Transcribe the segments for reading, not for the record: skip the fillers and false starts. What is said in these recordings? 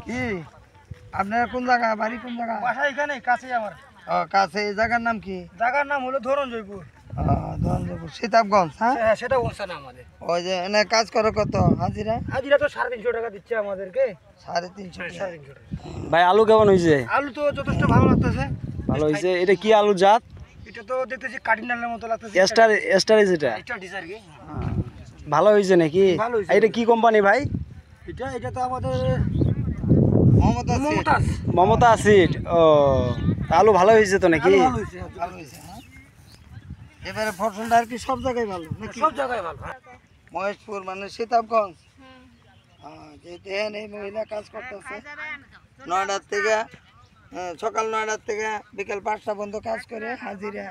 কি আপনার কোন জায়গা বাড়ি কোন জায়গা? বাসা এখানে কাছেই আমার। কাছে এই জায়গার নাম কি? জায়গার নাম হলো ধরঞ্জয়পুর। ধরঞ্জয়পুর সীতাবগঞ্জ। হ্যাঁ সেটা বলছে না আমাদের। ওই যে এনে কাজ করো কত হাজিরা? হাজিরা তো 350 টাকা দিচ্ছে আমাদেরকে। 350 টাকা। ভাই আলু কেমন হয়েছে? আলু তো যথেষ্ট ভালো লাগতেছে। ভালো হয়েছে। এটা কি আলু জাত? এটা তো দেখতেছি কাটিনালের মতো লাগতেছে। স্টার যেটা এটা ডিজার কি? ভালো হয়েছে নাকি? ভালো হয়েছে। এটা কি কোম্পানি ভাই? এটা তো আমাদের মমতাজ। মমতা সিড। ও আলু ভালো হয়েছে তো নাকি? ভালো হয়েছে। ভালো হয়েছে। এবারে ফসলটা আর কি সব জায়গায় ভালো নাকি? সব জায়গায় ভালো। মহেশপুর মানে সীতাবগঞ্জ। যে দেখেন এই মহিলা কাজ করতেছে 9টার থেকে সকাল 9টার থেকে বিকেল 5টা পর্যন্ত কাজ করে হাজিরা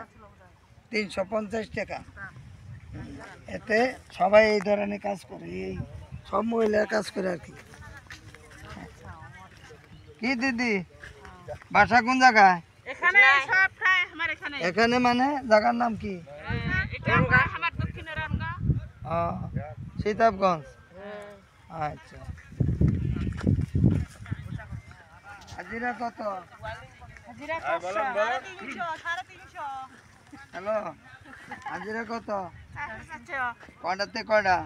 350 টাকা। এতে সবাই এই ধরনের কাজ করে, এই সব মহিলা কাজ করে আর কি। কি দিদি বাসা কোন জায়গায়? এখানে সব খায় আমার এখানে। এখানে মানে জায়গার নাম কি? এটা আমার দক্ষিণের রানগা। সীতাবগঞ্জ। আচ্ছা হাজিরা কত? হাজিরা 350। হ্যালো হাজিরা কত? 450। কয়টা থেকে কয়টা?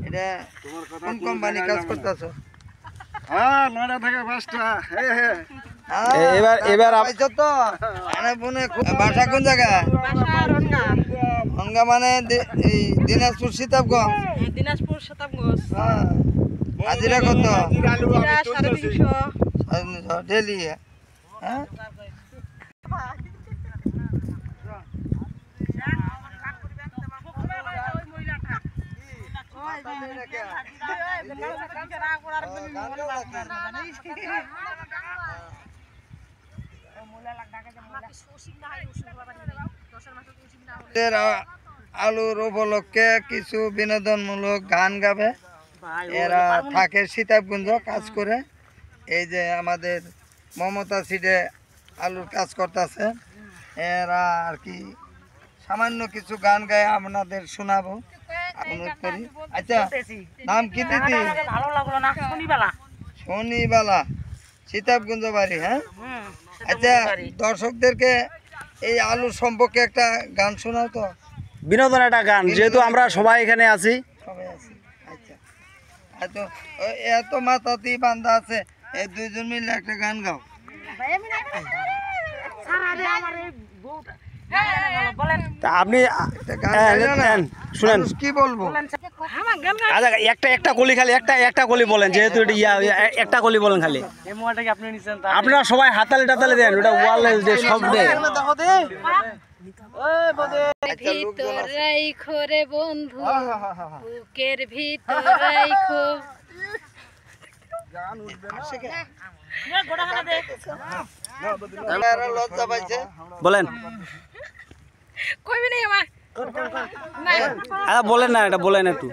এটা কোন কোম্পানি কাজ করতেছো? হ্যাঁ 9টা থেকে 5টা। এবার পাইছো তো? বাসা কোন জায়গায়? বাসা রনগা। রনগা মানে এই দিনাজপুর সীতাবগঞ্জ। দিনাজপুর শতাবগঞ্জ। হাজিরা কত? হাজিরা 350। ডেলি। হ্যাঁ আলুর উপলক্ষে কিছু বিনোদনমূলক গান গাবে। এরা থাকে সীতাবগঞ্জ কাজ করে। এই যে আমাদের মমতা সিডে আলুর কাজ করতেছে, এরা আর কি সামান্য কিছু গান গায়ে আপনাদের শোনাবো অনুরোধ করি। আচ্ছা নাম কি দিদি? ভালো লাগলো না শনিবেলা। শনিবালা সীতাবগঞ্জ বাড়ি। হ্যাঁ আচ্ছা দর্শকদেরকে এই আলু সম্পর্কে একটা গান শোনাও তো। বিনোদন একটা গান, যেহেতু আমরা সবাই এখানে আছি। সবাই আছে। আচ্ছা এত এত মাথাতি বান্ধা আছে, এই দুইজন মিলে একটা গান গাও। তা আপনি একটা গান গাইলো না? শুনেন মানুষ কি বলবো? আচ্ছা একটা কলি খালি একটা কলি বলেন, যেহেতু এটা একটা কলি বলেন খালি। আপনারা সবাই হাতালে টাতালে দেন, ওটা ওয়ালে যে শব্দ। ভিতর রাইখো রে বন্ধু, বুকের ভিতর রাইখো। লজ্জা পাইছে বলেন। কইবি না আমার বলেন না, এটা বলেন একটু।